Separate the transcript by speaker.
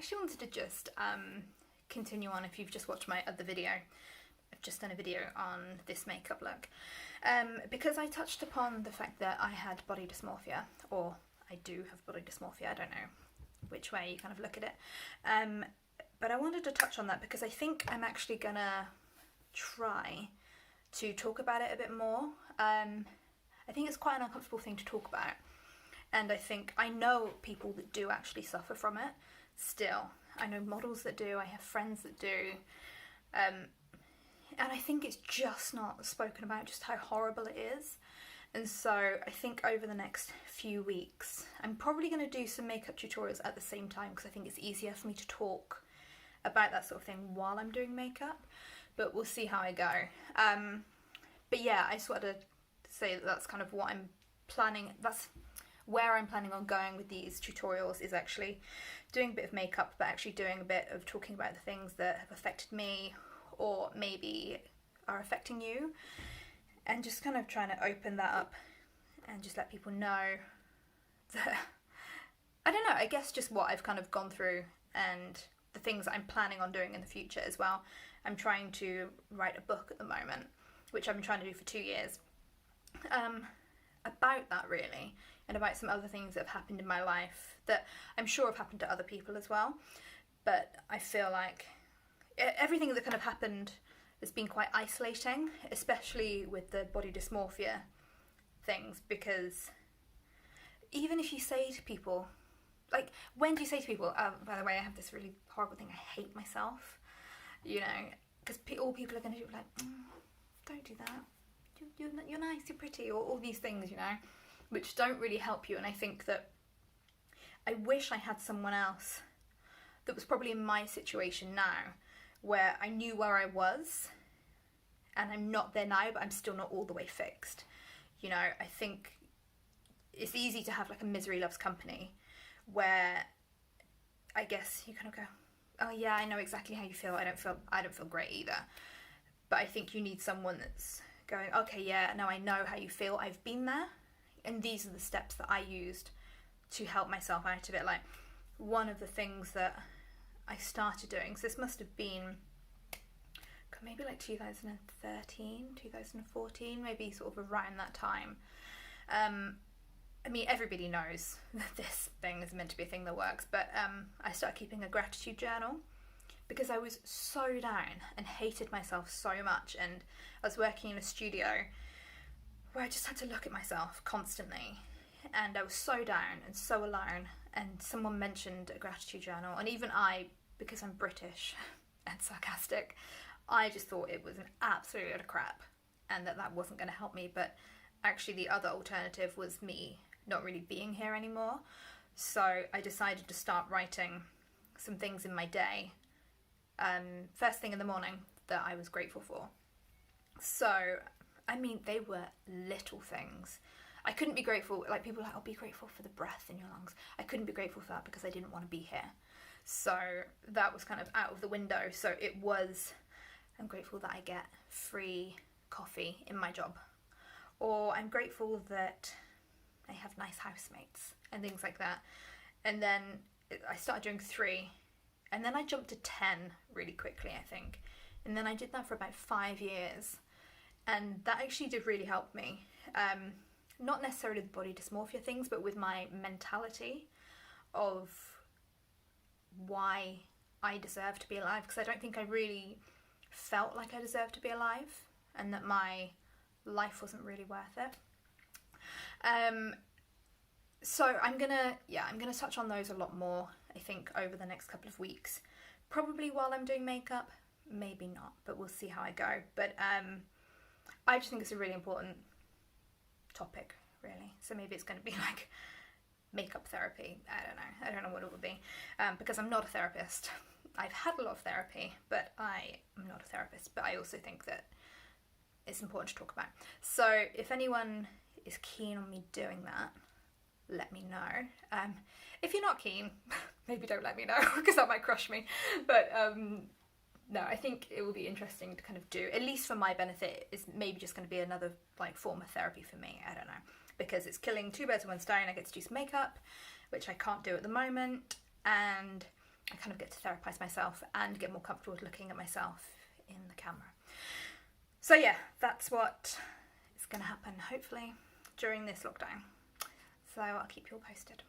Speaker 1: actually wanted to just continue on. If you've just watched my other video, I've just done a video on this makeup look, because I touched upon the fact that I had body dysmorphia, or I do have body dysmorphia, I don't know which way you kind of look at it, but I wanted to touch on that because I think I'm actually gonna try to talk about it a bit more. I think it's quite an uncomfortable thing to talk about, and I think I know people that do actually suffer from it still. I know models that do, I have friends that do, and I think it's just not spoken about just how horrible it is. And so I think over the next few weeks I'm probably going to do some makeup tutorials at the same time, because I think it's easier for me to talk about that sort of thing while I'm doing makeup, but we'll see how I go. But yeah, I just wanted to say that that's kind of what I'm planning, that's where I'm planning on going with these tutorials, is actually doing a bit of makeup, but actually doing a bit of talking about the things that have affected me or maybe are affecting you, and just kind of trying to open that up and just let people know that, I don't know, I guess just what I've kind of gone through and the things that I'm planning on doing in the future as well. I'm trying to write a book at the moment, which I've been trying to do for 2 years, about that really, and about some other things that have happened in my life that I'm sure have happened to other people as well. But I feel like everything that kind of happened has been quite isolating, especially with the body dysmorphia things, because even if you say to people, like, when do you say to people, by the way, I have this really horrible thing, I hate myself, you know, because all people are going to do like, don't do that, you're nice, you're pretty, or all these things, you know, which don't really help you. And I think that I wish I had someone else that was probably in my situation now, where I knew where I was, and I'm not there now, but I'm still not all the way fixed. You know, I think it's easy to have like a misery loves company, where I guess you kind of go, oh yeah, I know exactly how you feel. I don't feel great either. But I think you need someone that's going, okay, yeah, no, I know how you feel. I've been there, and these are the steps that I used to help myself out of it. Like, one of the things that I started doing, so this must have been maybe like 2013, 2014, maybe sort of around that time. I mean, everybody knows that this thing is meant to be a thing that works, but I started keeping a gratitude journal because I was so down and hated myself so much, and I was working in a studio where I just had to look at myself constantly, and I was so down and so alone, and someone mentioned a gratitude journal, and even I, because I'm British and sarcastic, I just thought it was an absolute load of crap and that wasn't going to help me. But actually the other alternative was me not really being here anymore. So I decided to start writing some things in my day, first thing in the morning, that I was grateful for. So, I mean, they were little things. I couldn't be grateful, like people are like, oh, be grateful for the breath in your lungs. I couldn't be grateful for that because I didn't want to be here. So that was kind of out of the window. So it was, I'm grateful that I get free coffee in my job, or I'm grateful that I have nice housemates and things like that. And then I started doing 3, and then I jumped to 10 really quickly, I think. And then I did that for about 5 years, and that actually did really help me. Not necessarily the body dysmorphia things, but with my mentality of why I deserve to be alive, because I don't think I really felt like I deserved to be alive, and that my life wasn't really worth it. So I'm gonna touch on those a lot more, I think, over the next couple of weeks, probably while I'm doing makeup, maybe not, but we'll see how I go. But I just think it's a really important topic, really. So maybe it's going to be like makeup therapy. I don't know what it would be, because I'm not a therapist. I've had a lot of therapy, but I am not a therapist. But I also think that it's important to talk about. So if anyone is keen on me doing that, let me know. If you're not keen, maybe don't let me know, because that might crush me. But no, I think it will be interesting to kind of do, at least for my benefit. It's maybe just going to be another like form of therapy for me. I don't know, because it's killing 2 birds with 1 stone. I get to do some makeup, which I can't do at the moment, and I kind of get to therapize myself and get more comfortable with looking at myself in the camera. So yeah, that's what is going to happen hopefully during this lockdown. So I'll keep you all posted.